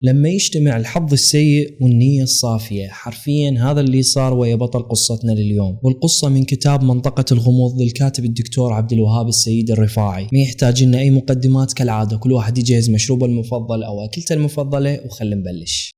لما يجتمع الحظ السيء والنية الصافية، حرفيا هذا اللي صار ويا بطل قصتنا لليوم. والقصة من كتاب منطقة الغموض للكاتب الدكتور عبد الوهاب السيد الرفاعي. ما يحتاج لنا أي مقدمات، كالعادة كل واحد يجهز مشروبه المفضل أو أكلته المفضلة وخلنا نبلش.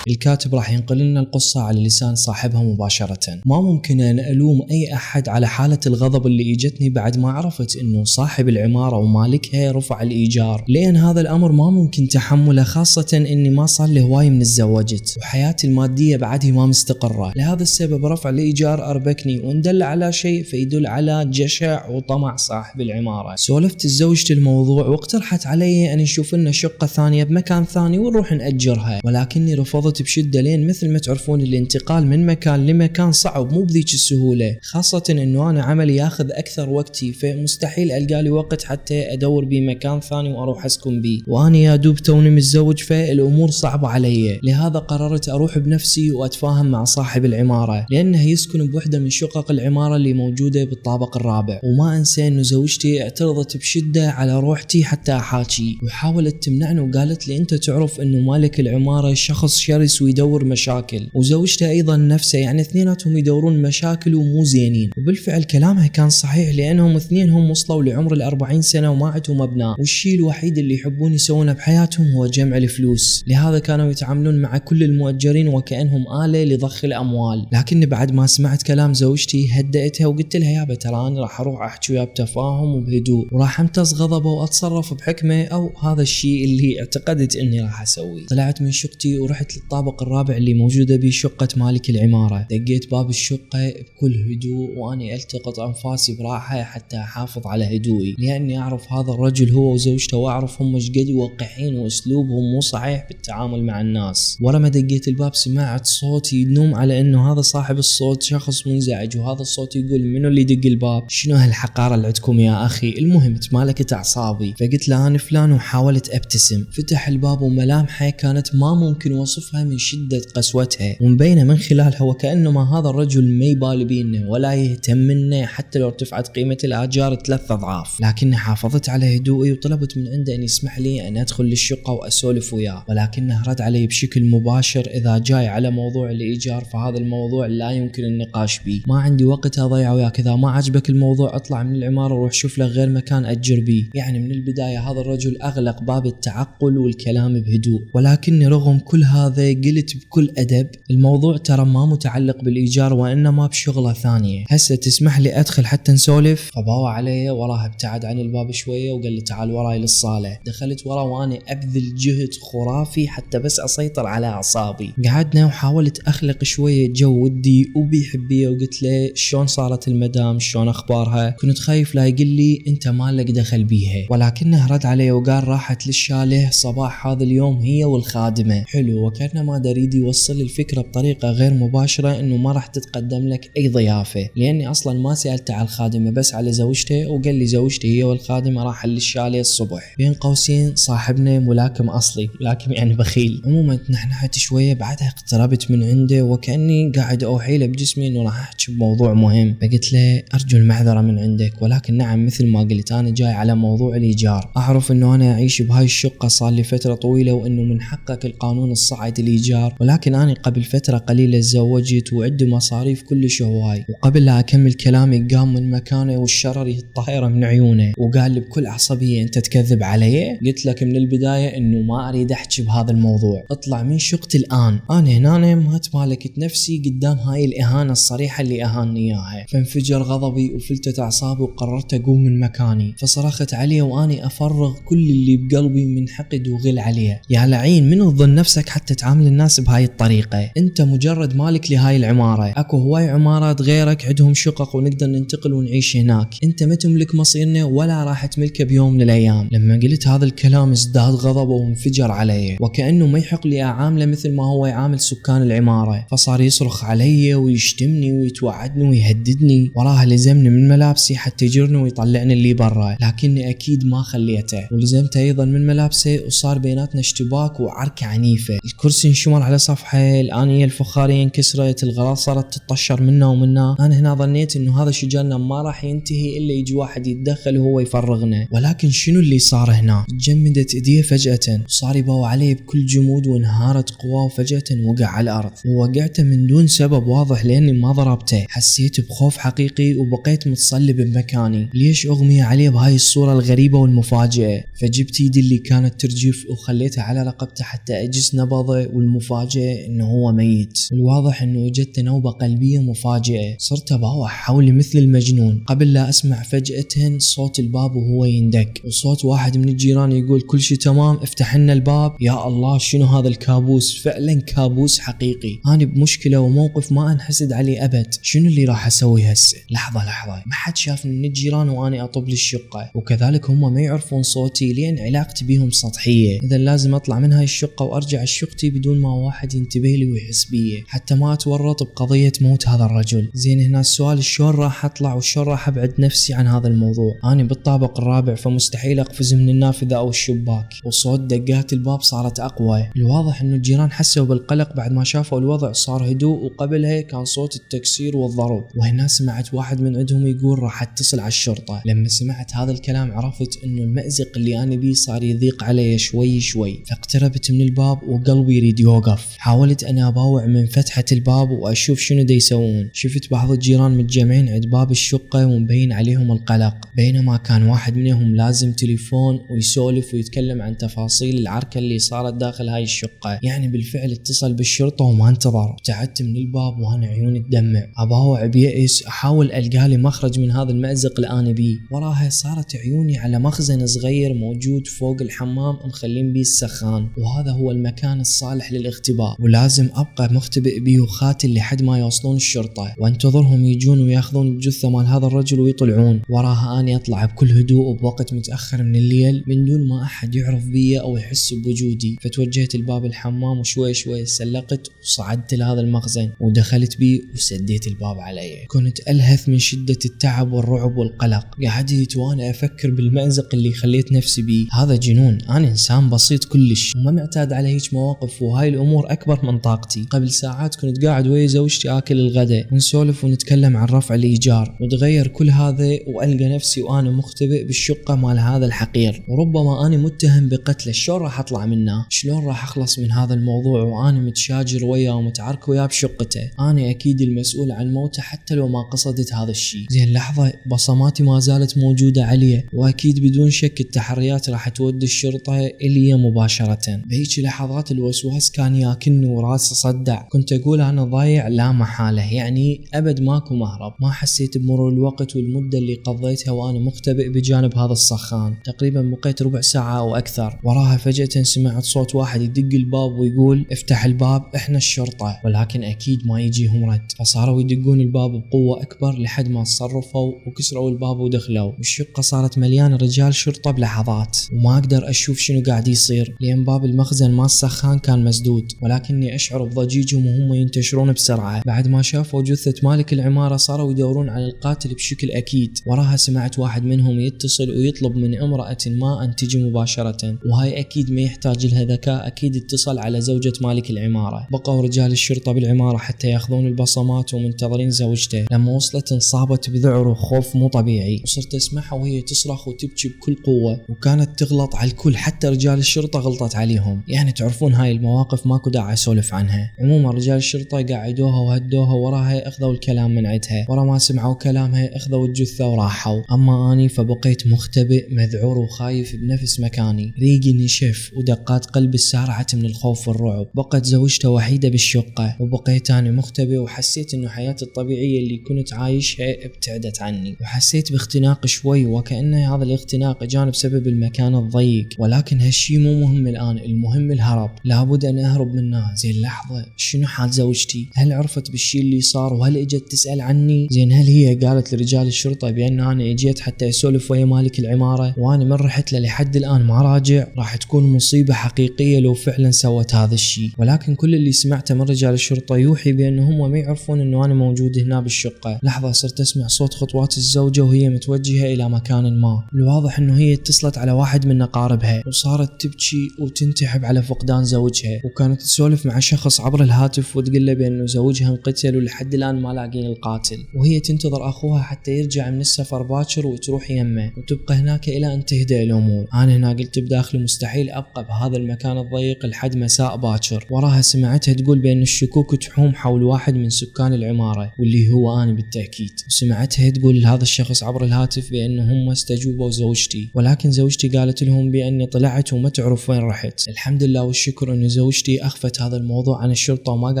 الكاتب راح ينقل لنا القصة على لسان صاحبها مباشرة. ما ممكن أن ألوم أي أحد على حالة الغضب اللي إجتني بعد ما عرفت إنه صاحب العمارة ومالكها رفع الإيجار، لأن هذا الأمر ما ممكن تحمله، خاصة إني ما صار لي هواي من الزوجت وحياتي المادية بعدها ما مستقرة. لهذا السبب رفع الإيجار أربكني، وندل على شيء فيدل على جشع وطمع صاحب العمارة. سولفت لزوجتي الموضوع واقترحت علي أن نشوف لنا شقة ثانية بمكان ثاني ونروح نأجرها، ولكني رفضت بشدة، لين مثل ما تعرفون الانتقال من مكان لمكان صعب مو بذيك السهولة، خاصة انه انا عملي ياخذ اكثر وقتي، فمستحيل القى لي وقت حتى ادور بيه مكان ثاني واروح اسكن بيه، وانا يا دوب توني متزوج، فالامور صعبة علي. لهذا قررت اروح بنفسي واتفاهم مع صاحب العمارة، لانه يسكن بوحدة من شقق العمارة اللي موجودة بالطابق الرابع. وما انسى انه زوجتي اعترضت بشدة على روحتي حتى احاكي، وحاولت تمنعني وقالت لي انت تعرف انه مالك العمارة شخص شرس ويدور مشاكل، وزوجته ايضا نفسه، يعني اثنيناتهم يدورون مشاكل ومو زينين. وبالفعل كلامها كان صحيح، لانهم اثنينهم وصلوا لعمر ال40 سنة وما عندهم ابناء، والشيء الوحيد اللي يحبون يسوونه بحياتهم هو جمع الفلوس. لهذا كانوا يتعاملون مع كل المؤجرين وكأنهم آلة لضخ الاموال. لكن بعد ما سمعت كلام زوجتي هدأتها وقلت لها يابا ترى انا راح اروح احكي وياه بتفاهم وبهدوء، وراح امتص غضبه واتصرف بحكمة، او هذا الشيء اللي اعتقدت اني راح اسويه. طلعت من شقتي ورحت للطابق الرابع اللي موجودة به شقة مالك العمارة. دقيت باب الشقة بكل هدوء واني التقط انفاسي براحة حتى احافظ على هدوئي، لاني اعرف هذا الرجل هو وزوجته، واعرف هم شقد وقحين واسلوبهم مو صحيح بالتعامل مع الناس. ورا ما دقيت الباب سمعت صوت ينوم على انه هذا صاحب الصوت شخص منزعج، وهذا الصوت يقول منو اللي يدق الباب؟ شنو هالحقارة اللي عندكم يا اخي؟ المهم تمالكت اعصابي، فقلت له انا فلان وحاولت ابتسم. فتح الباب وملامحه كانت ما ممكن وصفها من شدة قسوتها، ومبينه من خلالها وكأنه ما هذا الرجل ما يبالي بينا ولا يهتم منا حتى لو ارتفعت قيمة الآجار 3 أضعاف. لكني حافظت على هدوئي وطلبت من عنده أن يسمح لي أن أدخل للشقة وأسولف وياه، ولكنه رد علي بشكل مباشر إذا جاي على موضوع الإيجار فهذا الموضوع لا يمكن النقاش به، ما عندي وقت أضيعه وياك، إذا ما عجبك الموضوع اطلع من العمارة وروح شوف لك غير مكان أجر بيه. يعني من البداية هذا الرجل أغلق باب التعقل والكلام بهدوء. ولكني رغم كل هذا قلت بكل أدب الموضوع ترى ما متعلق بالإيجار وإنما بشغلة ثانية، هسه تسمح لي أدخل حتى نسولف؟ فباوى علي وراها ابتعد عن الباب شوية وقال لي تعال وراي للصالة. دخلت ورا وأنا أبذل جهد خرافي حتى بس أسيطر على أعصابي. قعدنا وحاولت أخلق شوية جو ودي وبيحبيه، وقلت له شلون صارت المدام، شلون أخبارها؟ كنت خايف لا يقول لي أنت ما لك دخل بيها، ولكنه رد علي وقال راحت للشاليه صباح هذا اليوم هي والخادمة. حلو، وكان ما دريد يوصل الفكرة بطريقة غير مباشرة انه ما راح تتقدم لك اي ضيافة، لاني اصلا ما سألت على الخادمة بس على زوجته، وقال لي زوجته هي والخادمة راح للشاليه الصبح. بين قوسين صاحبنا ملاكم اصلي، ملاكم يعني بخيل. عموما تنحنحت شوية، بعدها اقتربت من عنده وكأني قاعد اوحي له بجسمي انه راح احكي بموضوع مهم، فقلت له ارجو المعذرة من عندك، ولكن نعم مثل ما قلت انا جاي على موضوع الايجار. اعرف انه انا اعيش بهاي الشقة صار لي فترة طويلة، وانه من حقك القانون الصعد الايجار، ولكن أنا قبل فترة قليلة تزوجت وعندي مصاريف كلش هواي. وقبل لا أكمل كلامي قام من مكانه والشرر الطائرة من عيونه وقال لي بكل عصبية أنت تكذب علي؟ قلت لك من البداية إنه ما أريد أحكي بهذا الموضوع، اطلع من شقتي الآن. أنا هنا ما تمالكت نفسي قدام هاي الإهانة الصريحة اللي أهاني إياها، فانفجر غضبي وفلتت أعصابي وقررت أقوم من مكاني. فصرخت عليه وأني أفرغ كل اللي بقلبي من حقد وغل عليه. يا لعين منو تظن نفسك حتى تعامل الناس بهاي الطريقة؟ انت مجرد مالك لهاي العمارة، اكو هواي عمارات غيرك عندهم شقق ونقدر ننتقل ونعيش هناك، انت ما تملك مصيرنا ولا راح تملكه بيوم من الايام. لما قلت هذا الكلام ازداد غضبه وانفجر علي، وكأنه ما يحق لي اعامله مثل ما هو يعامل سكان العمارة، فصار يصرخ علي ويشتمني ويتوعدني ويهددني. وراها لزمني من ملابسي حتى يجرني ويطلعني اللي برا، لكني اكيد ما خليته، ولزمته ايضا من ملابسه وصار بيناتنا اشتباك وعركة عنيفة. الكرسي الكرسي انشمر على صفحة، الآنية الفخارية انكسرت، الغراض صارت تطشر منا ومنا. أنا هنا ظنيت إنه هذا شجرنا ما راح ينتهي إلا يجي واحد يتدخل وهو يفرغنا، ولكن شنو اللي صار هنا؟ تجمدت إيديه فجأة، صار يباوع علي بكل جمود وانهارت قواه، وفجأة وقع على الأرض، ووقعته من دون سبب واضح لأني ما ضربته. حسيت بخوف حقيقي وبقيت متصلب بمكاني. ليش أغمي عليه بهاي الصورة الغريبة والمفاجئة؟ فجبت ايدي اللي كانت ترجف وخليتها على رقبته حتى أجس نبضه، والمفاجئة إنه هو ميت. الواضح إنه اجته نوبة قلبية مفاجئة. صرت أباوع حولي مثل المجنون قبل لا أسمع فجأة صوت الباب وهو يندق، وصوت واحد من الجيران يقول كل شي تمام افتح لنا الباب. يا الله شنو هذا الكابوس؟ فعلا كابوس حقيقي. أنا بمشكلة وموقف ما أنحسد عليه أبد. شنو اللي راح أسوي هسه؟ لحظة ما حد شافني من الجيران وأنا أطب للشقة، وكذلك هم ما يعرفون صوتي لأن علاقتي بهم سطحية. إذا لازم أطلع من هاي الشقة وأرجع شقتي بدون ما واحد ينتبه لي ويحس بي حتى ما أتورط بقضية موت هذا الرجل. زين هنا السؤال شلون راح أطلع وشلون راح أبعد نفسي عن هذا الموضوع؟ أنا بالطابق الرابع فمستحيل أقفز من النافذة أو الشباك، وصوت دقات الباب صارت أقوى. الواضح إنه الجيران حسوا بالقلق بعد ما شافوا الوضع صار هدوء، وقبلها كان صوت التكسير والضرب. وهنا سمعت واحد من عندهم يقول راح أتصل على الشرطة. لما سمعت هذا الكلام عرفت إنه المأزق اللي أنا بيه صار يضيق علي شوي شوي، فاقتربت من الباب وقلبي يريد يوقف. حاولت أنا أباوع من فتحة الباب وأشوف شنو دا يسوون. شفت بعض الجيران متجمعين عند باب الشقة ومبين عليهم القلق، بينما كان واحد منهم لازم تليفون ويسولف ويتكلم عن تفاصيل العركة اللي صارت داخل هاي الشقة. يعني بالفعل اتصل بالشرطة وما انتظر. ابتعدت من الباب وأنا عيوني تدمع، أباوع بيئس أحاول ألقى لي مخرج من هذا المأزق اللي أنا بيه. وراها صارت عيوني على مخزن صغير موجود فوق الحمام مخلين بيه السخان، وهذا هو المكان الصالح للاختباء، ولازم أبقى مختبئ بيه وخاتل لحد ما يوصلون الشرطة وانتظرهم يجون وياخذون الجثة مال هذا الرجل ويطلعون. وراها أني أطلع بكل هدوء وبوقت متأخر من الليل من دون ما أحد يعرف بي أو يحس بوجودي. فتوجهت الباب الحمام وشوي شوي سلقت وصعدت لهذا المخزن ودخلت بيه وسديت الباب علي. كنت ألهث من شدة التعب والرعب والقلق. قعدت وأنا أفكر بالمأزق اللي خليت نفسي بيه. هذا جنون، أنا إنسان بسيط كلش وما معتاد على هيك مواقف، وهاي الأمور أكبر من طاقتي. قبل ساعات كنت قاعد ويا زوجتي آكل الغداء ونسولف ونتكلم عن رفع الإيجار، وتغير كل هذا وألقى نفسي وأنا مختبئ بالشقة مال هذا الحقير، وربما أنا متهم بقتله. شلون راح أطلع منه؟ شلون راح أخلص من هذا الموضوع وأنا متشاجر وياه ومتعارك وياه بشقته؟ أنا أكيد المسؤول عن موته حتى لو ما قصدت هذا الشيء. زين لحظة، بصماتي ما زالت موجودة عليه، وأكيد بدون شك التحريات راح تودي الشرطة إلي مباشرة. بهيك لحظات الوسواس كان ياكلني وراسي صدع. كنت أقول أنا ضايع لا محالة، يعني أبد ماكو مهرب. ما حسيت بمرور الوقت والمدة اللي قضيتها وأنا مختبئ بجانب هذا السخان. تقريبا بقيت ربع ساعة أو أكثر. وراها فجأة سمعت صوت واحد يدق الباب ويقول افتح الباب إحنا الشرطة، ولكن أكيد ما يجيهم رد. فصاروا يدقون الباب بقوة أكبر لحد ما تصرفوا وكسروا الباب ودخلوا. والشقة صارت مليانة رجال شرطة بلحظات، وما أقدر أشوف شنو قاعد يصير لأن باب المخزن مال السخان كان مسدود، ولكني أشعر بضجيجهم وهم ينتشرون بسرعة. بعد ما شافوا جثة مالك العمارة صاروا يدورون على القاتل بشكل أكيد. وراها سمعت واحد منهم يتصل ويطلب من امرأة ما أن تجي مباشرة، وهاي أكيد ما يحتاج لها ذكاء، أكيد اتصل على زوجة مالك العمارة. بقوا رجال الشرطة بالعمارة حتى ياخذون البصمات ومنتظرين زوجته. لما وصلت انصابت بذعر وخوف مو طبيعي، وصرت أسمعها وهي تصرخ وتبكي بكل قوة، وكانت تغلط على الكل حتى رجال الشرطة غلطت عليهم. يعني تعرفون هاي المواقف ماكو داعي أسولف عنها. عموما رجال الشرطة قعدوها وهدوها، وراها أخذوا الكلام من عندها. ورا ما سمعوا كلامها أخذوا الجثة وراحوا. أما أني فبقيت مختبئ مذعور وخايف بنفس مكاني. ريقي نشف ودقات قلبي سارعت من الخوف والرعب. بقت زوجته وحيدة بالشقة وبقيت أنا مختبئ، وحسيت إنه حياتي الطبيعية اللي كنت عايشها ابتعدت عني. وحسيت باختناق شوي، وكأن هذا الاختناق جانب بسبب المكان الضيق. ولكن هالشي مو مهم الآن، المهم الهرب. لابد أن أهرب منه. زين لحظة، شنو حال زوجتي؟ هل عرفت بالشي اللي صار؟ وهل اجت تسأل عني؟ زين هل هي قالت لرجال الشرطة بأن أنا اجيت حتى أسولف ويا مالك العمارة وأنا من رحت له لحد الآن ما راجع؟ راح تكون مصيبة حقيقية لو فعلا سوت هذا الشي. ولكن كل اللي سمعته من رجال الشرطة يوحي بأنهم ما يعرفون أنه أنا موجود هنا بالشقة. لحظة، صرت أسمع صوت خطوات الزوجة وهي متوجهة إلى مكان ما. الواضح أنه هي اتصلت على واحد من أقاربها وصارت تبكي وتنتحب على فقدان زوجها. زوجها، وكانت تسولف مع شخص عبر الهاتف وتقول له بأنه زوجها انقتل ولحد الآن ما لاقين القاتل، وهي تنتظر أخوها حتى يرجع من السفر باكر وتروح يمه وتبقى هناك إلى أن تهدأ الأمور. أنا هنا قلت بداخلي مستحيل أبقى بهذا المكان الضيق لحد مساء باكر. وراها سمعتها تقول بأن الشكوك تحوم حول واحد من سكان العمارة واللي هو أنا بالتأكيد، وسمعتها تقول لهذا الشخص عبر الهاتف بأن هم استجوبوا زوجتي، ولكن زوجتي قالت لهم بأني طلعت وما تعرف وين رحت. الحمد لله والشكر أن زوجتي أخفت هذا الموضوع عن الشرطة وما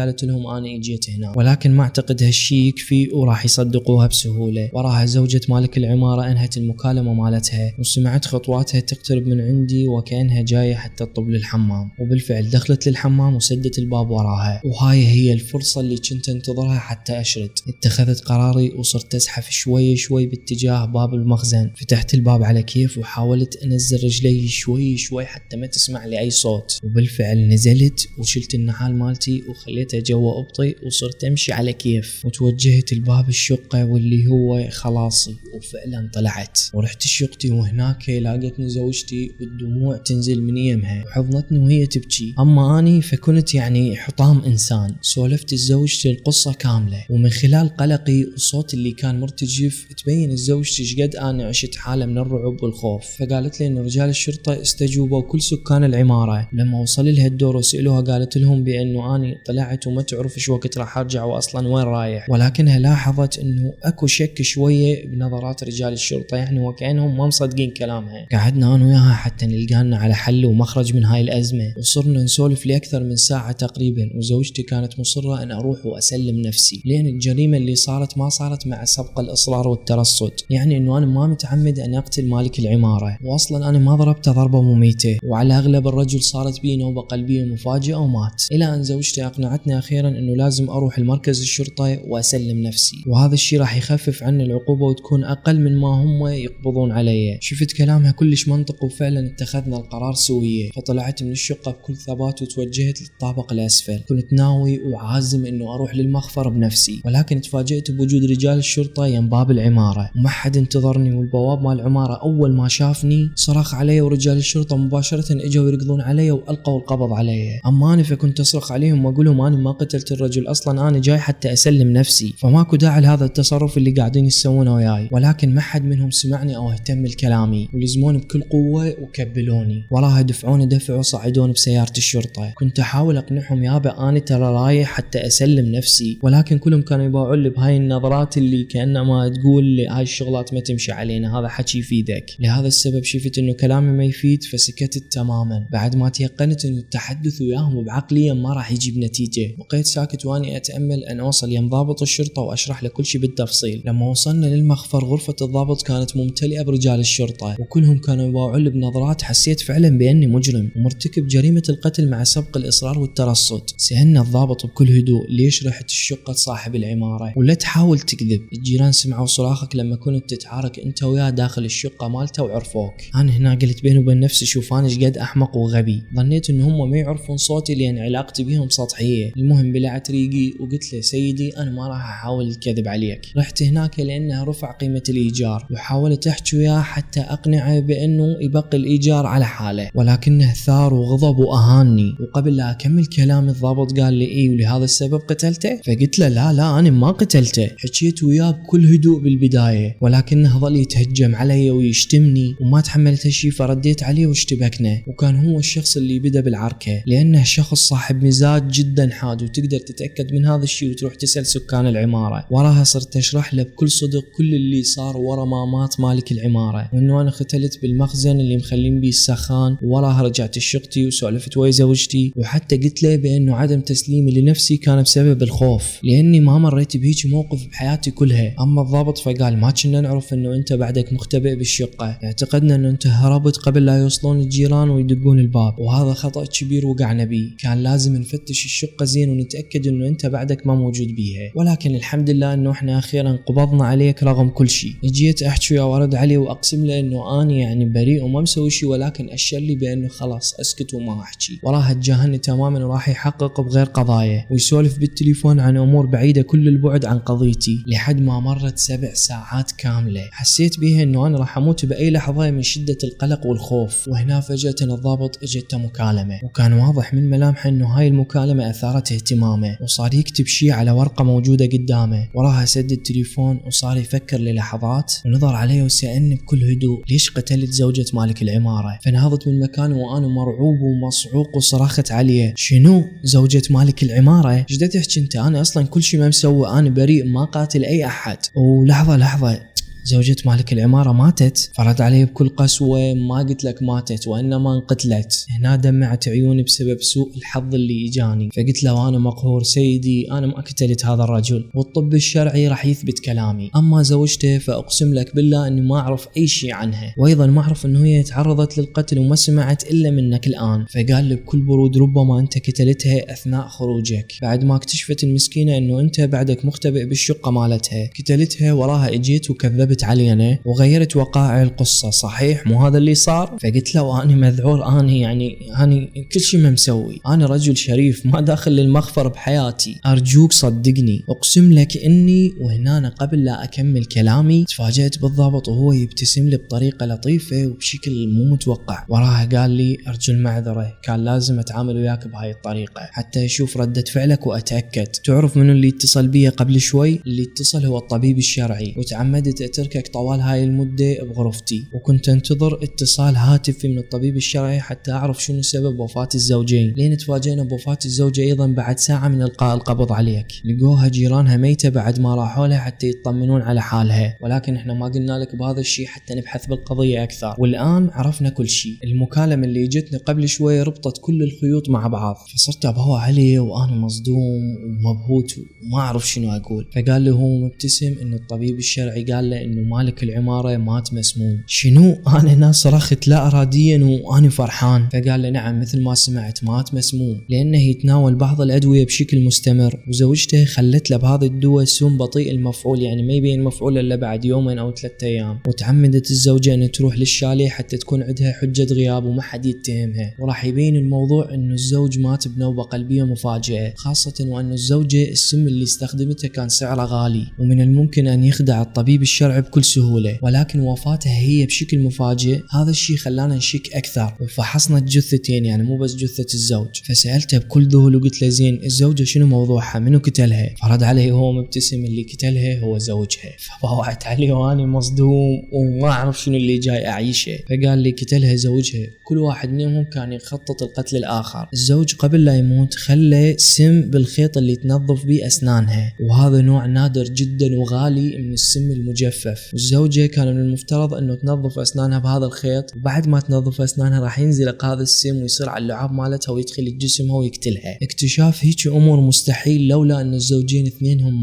قالت لهم أنا اجيت هنا، ولكن ما أعتقد هالشي يكفي وراح يصدقوها بسهولة. وراها زوجة مالك العمارة أنهت المكالمة مالتها وسمعت خطواتها تقترب من عندي وكأنها جاية حتى تطب للحمام، وبالفعل دخلت للحمام وسدت الباب وراها، وهاي هي الفرصة اللي كنت انتظرها حتى أشرد. اتخذت قراري وصرت أزحف شوي شوي باتجاه باب المخزن. فتحت الباب على كيف وحاولت أنزل رجلي شوي شوي حتى ما تسمع لي أي صوت، وبالفعل نزلت وشلت النعال مالتي وخليتها جوا أبطي وصرت أمشي على كيف، وتوجهت الباب الشقة واللي هو خلاصي، وفعلا طلعت ورحت شقتي، وهناك لاقتني زوجتي والدموع تنزل من يمها وحضنتني وهي تبكي. أما أني فكنت يعني حطام إنسان. سولفت لزوجتي القصة كاملة، ومن خلال قلقي والصوت اللي كان مرتجف تبين لزوجتي شقد أنا عشت حالة من الرعب والخوف. فقالت لي إن رجال الشرطة استجوبوا كل سكان العمارة. لما وصل لها الدور وسألوها قالت لهم بأنه أنا طلعت وما تعرف إيش وقت راح أرجع وأصلا وين رايح، ولكنها لاحظت إنه أكو شك شوية بنظرات رجال الشرطة، يعني وكأنهم ما مصدقين كلامها. قعدنا أنا وياها حتى نلقانا على حل ومخرج من هاي الأزمة، وصرنا نسولف لأكثر من ساعة تقريبا، وزوجتي كانت مصرة أن أروح وأسلم نفسي، لأن الجريمة اللي صارت ما صارت مع سبق الإصرار والترصد، يعني إنه أنا ما متعمد أن أقتل مالك العمارة، وأصلا أنا ما ضربته ضربة مميتة، وعلى أغلب الرجل صارت بي نوبة قلبية مفاجئة ومات. إلى أن زوجتي أقنعتني أخيرا إنه لازم أروح المركز الشرطة وأسلم نفسي، وهذا الشيء راح يخفف عني العقوبة وتكون أقل من ما هم يقبضون علي. شفت كلامها كلش منطق، وفعلا اتخذنا القرار سوية. فطلعت من الشقة بكل ثبات وتوجهت للطابق الأسفل. كنت ناوي وعازم إنه أروح للمخفر بنفسي، ولكن تفاجأت بوجود رجال الشرطة يم باب العمارة، وما حد انتظرني، والبواب مال العمارة أول ما شافني صرخ علي، ورجال الشرطة مباشرة اجوا يركضون علي وألقوا القبض علي. أما أنا فكنت أصرخ عليهم وأقول لهم أنا ما قتلت الرجل، أصلا أنا جاي حتى أسلم نفسي، فماكو داعي لهذا التصرف اللي قاعدين يسوونه وياي. ولكن ما حد منهم سمعني أو اهتم لكلامي، ولزموني بكل قوة وكبلوني. وراها دفعوني دفع وصعدوني بسيارة الشرطة. كنت أحاول أقنعهم يابا أنا ترى رايح حتى أسلم نفسي، ولكن كلهم كانوا يباعون لي بهاي النظرات اللي كأنما تقول لي هاي الشغلات ما تمشي علينا، هذا حكي يفيدك. لهذا السبب شفت إنه كلامي ما يفيد فسكتت تماما، بعد ما تيقنت إنه التحدث وياهم بعقلية ما راح يجيب نتيجة. بقيت ساكت واني أتأمل أن أوصل يم ضابط الشرطة وأشرح له كل شيء بالتفصيل. لما وصلنا للمخفر غرفة الضابط كانت ممتلئة برجال الشرطة، وكلهم كانوا يباعون لي بنظرات. حسيت فعلا بأني مجرم ومرتكب جريمة القتل مع سبق الإصرار والترصد. سألنا الضابط بكل هدوء ليش رحت الشقة صاحب العمارة ولا تحاول تكذب؟ الجيران سمعوا صراخك لما كنت تتعارك انت وياه داخل الشقة مالته وعرفوك. انا هنا قلت بيني وبين نفسي شوف انا شقد احمق وغبي، ظنيت ان هم ما يعرفون صوتي لان علاقتي بهم سطحية. المهم بلعت ريقي وقلت له سيدي انا ما راح احاول الكذب عليك، رحت هناك لانه رفع قيمة الايجار، وحاولت احكي وياه حتى اقنعه بانه يبقي الايجار على حاله، ولكنه ثار وغضب واهاني. وقبل لا اكمل كلامي الضابط قال لي ايه ولهذا السبب قتلته؟ فقلت له لا انا ما قتلته. حكيت وياه بكل هدوء بالبداية، ولكنه ظل يتهجم علي ويشتمني وما تحملت هالشي، فرديت عليه واشتبكنا. وكان هو الشخص اللي بدا بالعركة لانه شخص صاحب مزاج جدا حاد، وتقدر تتأكد من هذا الشيء وتروح تسأل سكان العمارة. وراها صرت اشرح له بكل صدق كل اللي صار ورا ما مات مالك العمارة، وانه انا ختلت بالمخزن اللي مخلين بيه السخان. وراها رجعت شقتي وسولفت ويا زوجتي، وحتى قلت له بانه عدم تسليمي لنفسي كان بسبب الخوف لاني ما مريت بهيك موقف بحياتي كلها. اما الضابط فقال ما كنا نعرف انه انت بعدك مختبئ بالشقة، اعتقدنا انه انت هربت قبل لا يوصلون الجيران ويدقون الباب، وهذا خطأ كبير وقعنا بيه. كان لازم نفتش الشقة زين ونتأكد انه انت بعدك ما موجود بيها، ولكن الحمد لله انه احنا اخيرا قبضنا عليك رغم كل شيء. جيت احكي وارد عليه واقسم له انه انا يعني بريء وما مسوي شيء، ولكن اشر لي بانه خلاص اسكت وما احكي. وراها تجاهلني تماما وراح يحقق بغير قضايا ويسولف بالتليفون عن امور بعيدة كل البعد عن قضيتي، لحد ما مرت 7 ساعات كاملة حسيت بيها انه انا راح اموت باي لحظة من شدة القلق والخوف. وهنا فجأة الضابط اجته مكالمة، وكان واضح من ملامحه انه هاي المكالمة اثارت اهتمامه، وصار يكتب شيء على ورقة موجودة قدامه. وراها سد التليفون وصار يفكر للحظات، ونظر عليه وسألني بكل هدوء ليش قتلت زوجة مالك العمارة. فنهضت من مكاني وانا مرعوب ومصعوق وصرخت عليه شنو زوجة مالك العمارة؟ ايش تحكي انت؟ انا اصلا كل شيء ما مسوي، انا بريء ما قاتل اي احد. ولحظة زوجة مالك العمارة ماتت؟ فرد عليه بكل قسوة ما قلت لك ماتت وإنما انقتلت. هنا دمعت عيوني بسبب سوء الحظ اللي إجاني. فقلت له أنا مقهور سيدي، أنا ما قتلت هذا الرجل، والطب الشرعي راح يثبت كلامي. أما زوجته فأقسم لك بالله أني ما أعرف أي شيء عنها، وأيضا ما أعرف أنه هي تعرضت للقتل وما سمعت إلا منك الآن. فقال لي بكل برود ربما أنت قتلتها أثناء خروجك، بعد ما اكتشفت المسكينة أنه أنت بعدك مختبئ بالشقة مالتها. قتلتها وراها اجيت وكذبت علينا وغيرت وقائع القصة، صحيح مو هذا اللي صار؟ فقلت له أنا مذعور، أنا كل شيء ما مسوي، أنا رجل شريف ما داخل للمخفر بحياتي، أرجوك صدقني. أقسم لك إني وهنا قبل لا أكمل كلامي تفاجأت بالضابط وهو يبتسم لي بطريقة لطيفة وبشكل مو متوقع. وراها قال لي أرجو المعذرة، كان لازم أتعامل وياك بهاي الطريقة حتى أشوف ردة فعلك وأتأكد. تعرف منو اللي اتصل بي قبل شوي؟ اللي اتصل هو الطبيب الشرعي، وتعمدت أتركك طوال هاي المدة بغرفتي، وكنت انتظر اتصال هاتفي من الطبيب الشرعي حتى أعرف شنو سبب وفاة الزوجين. لين تفاجئنا بوفاة الزوجة أيضا بعد ساعة من إلقاء القبض عليك، لقوها جيرانها ميتة بعد ما راحوا لها حتى يطمنون على حالها، ولكن احنا ما قلنا لك بهذا الشيء حتى نبحث بالقضية أكثر. والآن عرفنا كل شيء. المكالمة اللي جتني قبل شوي ربطت كل الخيوط مع بعض، فصرت أبهو عليه وأنا مصدوم ومبهوت وما أعرف شنو أقول. فقال لي هو مبتسم إنه الطبيب الشرعي قال له إنه مالك العمارة مات مسموم. شنو؟ أنا هنا صرخت لا إراديا وأنا فرحان. فقال له نعم مثل ما سمعت مات مسموم لأنه يتناول بعض الأدوية بشكل مستمر، وزوجته خلت له بهذا الدواء سم بطيء المفعول، يعني ما يبين مفعول إلا بعد يومين أو 3 أيام. وتعمدت الزوجة أن تروح للشاليه حتى تكون عندها حجة غياب وما حد يتهمها، وراح يبين الموضوع إنه الزوج مات بنوبة قلبية مفاجئة، خاصة وأن الزوجة السم اللي استخدمته كان سعره غالي ومن الممكن أن يخدع الطبيب الشرعي بكل سهولة، ولكن وفاتها هي بشكل مفاجئ. هذا الشيء خلانا نشك أكثر، وفحصنا الجثتين يعني مو بس جثة الزوج. فسألته بكل ذهول وقلت له زين الزوجة شنو موضوعها؟ منو قتلها؟ فرد علي هو مبتسم اللي قتلها هو زوجها. فبوعت عليه وأنا مصدوم وما أعرف شنو اللي جاي أعيشه. فقال لي قتلها زوجها، كل واحد منهم كان يخطط القتل الآخر. الزوج قبل لا يموت خلى سم بالخيط اللي تنظف به أسنانها، وهذا نوع نادر جدا وغالي من السم المجفف. والزوجة كان من المفترض أنه تنظف أسنانها بهذا الخيط، وبعد ما تنظف أسنانها راح ينزلق هذا السم ويصير على اللعاب مالتها ويدخل جسمها ويقتلها. اكتشاف هيك أمور مستحيل لولا أن الزوجين اثنينهم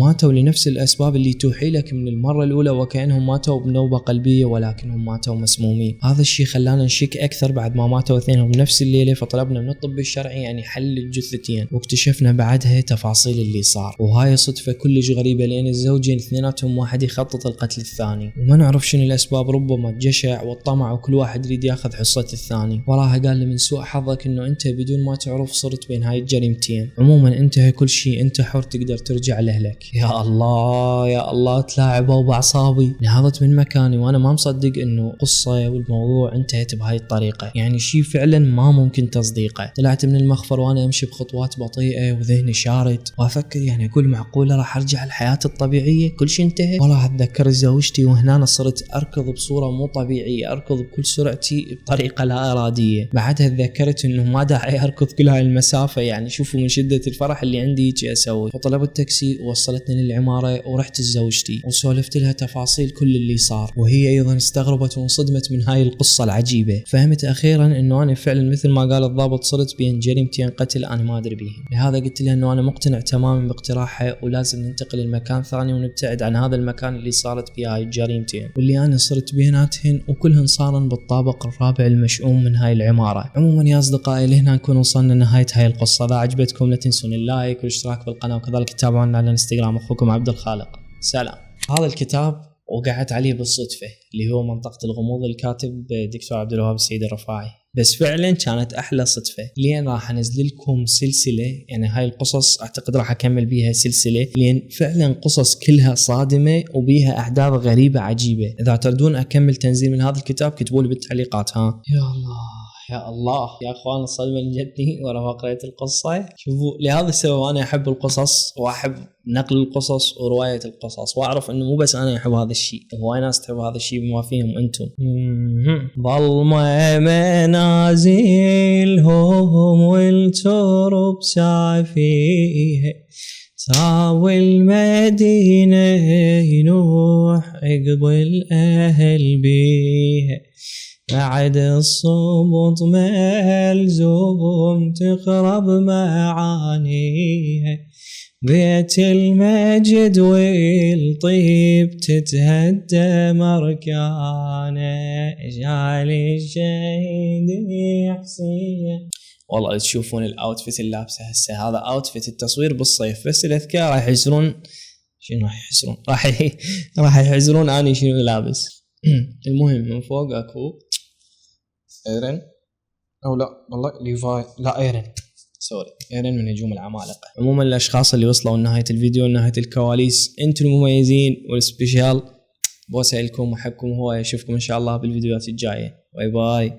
ماتوا لنفس الأسباب اللي توحي لك من المرة الأولى، وكأنهم ماتوا بنوبة قلبية ولكنهم ماتوا مسمومين. هذا الشيء خلانا نشك أكثر بعد ما ماتوا اثنينهم بنفس الليلة. فطلبنا من الطب الشرعي يعني حل الجثتين، واكتشفنا بعدها تفاصيل اللي صار. وهاي صدفة كلش غريبة لأن الزوجين اثنيناتهم واحد يخطط القتل الثاني، وما نعرف شنو الأسباب، ربما الجشع والطمع وكل واحد يريد ياخذ حصة الثاني. وراها قال لي من سوء حظك انه انت بدون ما تعرف صرت بين هاي الجريمتين. عموما انتهى كل شيء، انت حر تقدر ترجع لاهلك. يا الله تلاعبوا باعصابي. نهضت من مكاني وانا ما مصدق انه قصة والموضوع انتهت بهاي الطريقة، يعني شيء فعلا ما ممكن تصديقه. طلعت من المخفر وانا امشي بخطوات بطيئة وذهني شارد وافكر يعني كل معقولة راح ارجع لحياتي الطبيعية؟ كل شيء انتهى. والله اتذكر زوجتي وهنا صرت اركض بصورة مو طبيعية، اركض بكل سرعتي بطريقة لا ارادية. بعدها تذكرت انه ما داعي اركض كل هاي المسافة، يعني شوفوا من شدة الفرح اللي عندي هيك اسوي. فطلبت تاكسي ووصلتني للعمارة ورحت لزوجتي وسولفت لها تفاصيل كل اللي صار، وهي ايضا استغربت وانصدمت من هاي القصة العجيبة. فهمت اخيرا انه انا فعلا مثل ما قال الضابط صرت بين جريمتين قتل انا ما ادري بيهم. لهذا قلت لها انه انا مقتنع تماما باقتراحها ولازم ننتقل لمكان ثاني ونبتعد عن هذا المكان اللي صارت فيه هاي الجريمتين واللي انا صرت بيناتهن، وكلهن صارن بالطابق الرابع المشؤوم من هاي العمارة. عموما يا اصدقائي لهنا نكون وصلنا لنهاية هاي القصة. اذا عجبتكم لا تنسون اللايك والاشتراك بالقناة، وكذلك تتابعونا على الانستغرام. اخوكم عبد الخالق، سلام. هذا الكتاب وقعت عليه بالصدفة اللي هو منطقة الغموض، الكاتب دكتور عبد الوهاب السيد الرفاعي، بس فعلا كانت احلى صدفة. لين راح انزل لكم سلسلة، يعني هاي القصص اعتقد راح اكمل بيها سلسلة لان فعلا قصص كلها صادمة وبيها احداث غريبة عجيبة. اذا تردون اكمل تنزيل من هذا الكتاب كتبوا لي بالتعليقات. ها يا الله. يا الله يا اخوان، الصدمه اللي جتني ورا ما قريت القصه. شوفوا لهذا السبب انا احب القصص واحب نقل القصص وروايه القصص، واعرف انه مو بس انا احب هذا الشيء، هواي ناس تحب هذا الشيء بما فيهم انتم. ظلمه منازلهم والترب سافيها، ساوي المدينه ينوح عقب الاهل بيها، بعد الصمت ملزوم تخرب معانيها، بيت المجد والطيب تتهدى مركانه، جال الشهيد حسين. والله تشوفون الاوتفيت اللي لابسه هسه، هذا اوتفيت التصوير بالصيف، بس الاذكار راح يحزرون. شنو راح يحزرون؟ راح يحزرون اني شنو لابس. المهم من فوق اكو ايرن، او لا والله ليفاي، لا ايرن، سوري ايرن من نجوم العمالقه. عموما الاشخاص اللي وصلوا لنهايه الفيديو، لنهايه الكواليس، انتم المميزين والسبيشال، بوسه لكم وحبكم هوايه. اشوفكم ان شاء الله بالفيديوهات الجايه. باي باي.